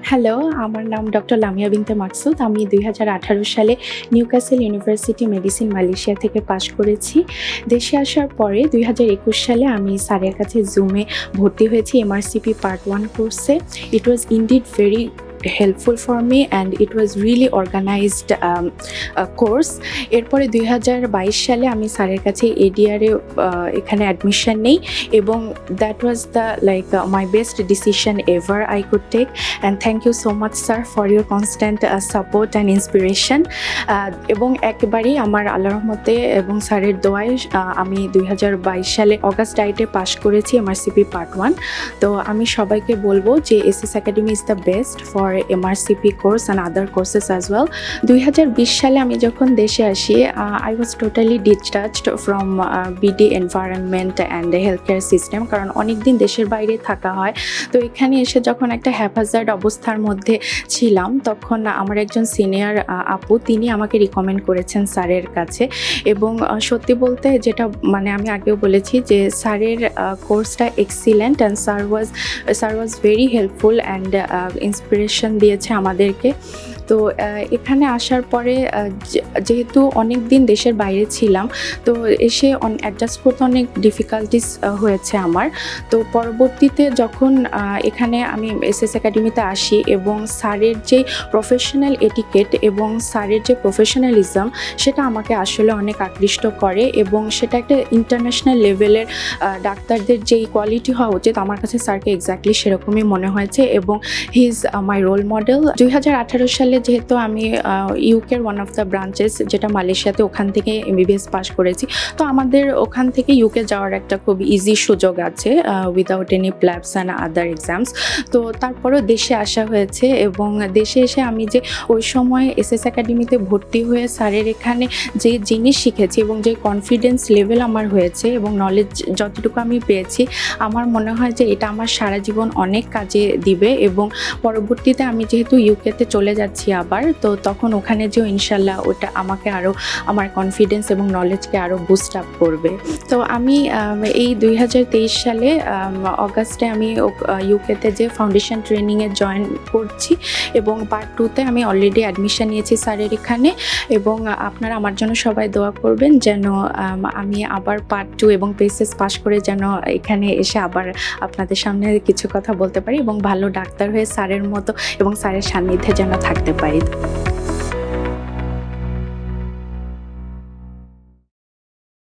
Hello, আমার নাম doctor Lamia বিনতে মাকসুদ। আমি ২০১৮ সালে নিউক্যাসল ইউনিভার্সিটি মেডিসিন মালয়েশিয়া থেকে পাশ করেছি। দেশে আসার পরে ২০২১ সালে আমি স্যারের কাছে জুমে ভর্তি হয়েছি MRCP পার্ট 1 কোর্সে। It was indeed very helpful for me and it was really organized course. এরপরে ২০২২ সালে আমি স্যারের কাছে এডিআরে এখানে অ্যাডমিশন নেই এবং that was the my best decision ever I could take and thank you so much sir for your constant support and inspiration. এবং একেবারেই আমার আল্লাহর রহমতে এবং স্যারের দোয়ায় আমি ২০২২ সালে অগাস্ট ডায়েটে পাশ করেছি MRCP পার্ট 1। তো আমি সবাইকে বলবো যে SsAcademy is the best for MRCP course and other courses as well. ২০২০ সালে আমি যখন দেশে আসি I was totally detached from BD environment and health care system, কারণ অনেক দিন দেশের বাইরে থাকা হয়। তো এখানে এসে যখন একটা হ্যাপাজার্ড অবস্থার মধ্যে ছিলাম তখন আমার একজন সিনিয়র আপু তিনি আমাকে রিকমেন্ড করেছেন স্যারের কাছে। এবং সত্যি বলতে যেটা আমি আগেও বলেছি যে স্যারের কোর্সটা excellent and sir was very helpful and inspiration দিয়েছে আমাদেরকে। তো এখানে আসার পরে যেহেতু অনেক দিন দেশের বাইরে ছিলাম তো এসে অ্যাডজাস্ট করতে অনেক ডিফিকাল্টিস হয়েছে আমার। তো পরবর্তীতে যখন এখানে আমি SsAcademyতে আসি এবং স্যারের যে প্রফেশনাল এটিকেট এবং স্যারের যে প্রফেশনালিজম সেটা আমাকে আসলে অনেক আকৃষ্ট করে এবং সেটা একটা ইন্টারন্যাশনাল লেভেলের ডাক্তারদের যেই কোয়ালিটি হওয়া উচিত আমার কাছে স্যারকে এক্স্যাক্টলি সেরকমই মনে হয়েছে এবং he is my role model. ২০১৮ সালে যেহেতু আমি ইউকের ওয়ান অফ দ্য ব্রাঞ্চেস যেটা মালয়েশিয়াতে ওখান থেকে MBBS পাস করেছি, তো আমাদের ওখান থেকে ইউকে যাওয়ার একটা খুব ইজি সুযোগ আছে without any PLABs and other exams. তো তারপরেও দেশে আসা হয়েছে এবং দেশে এসে আমি যে ওই সময় SsAcademyতে ভর্তি হয়ে স্যারের এখানে যে জিনিস শিখেছি এবং যে কনফিডেন্স লেভেল আমার হয়েছে এবং নলেজ যতটুকু আমি পেয়েছি আমার মনে হয় যে এটা আমার সারা জীবন অনেক কাজে দিবে। এবং পরবর্তীতে আমি যেহেতু ইউকেতে চলে যাচ্ছি আবার, তো তখন ওখানে যেও ইনশাল্লাহ ওটা আমাকে আরও আমার কনফিডেন্স এবং নলেজকে আরও বুস্ট আপ করবে। তো আমি এই ২০২৩ সালে অগাস্টে আমি ইউকেতে যে ফাউন্ডেশন ট্রেনিংয়ে জয়েন করছি এবং পার্ট 2তে আমি অলরেডি অ্যাডমিশন নিয়েছি স্যারের এখানে। এবং আপনারা আমার জন্য সবাই দোয়া করবেন যেন আমি আবার পার্ট 2 এবং পেসেস পাস করে যেন এখানে এসে আবার আপনাদের সামনে কিছু কথা বলতে পারি এবং ভালো ডাক্তার হয়ে স্যারের মতো এবং স্যারের সান্নিধ্যে যেন থাকতে পারি।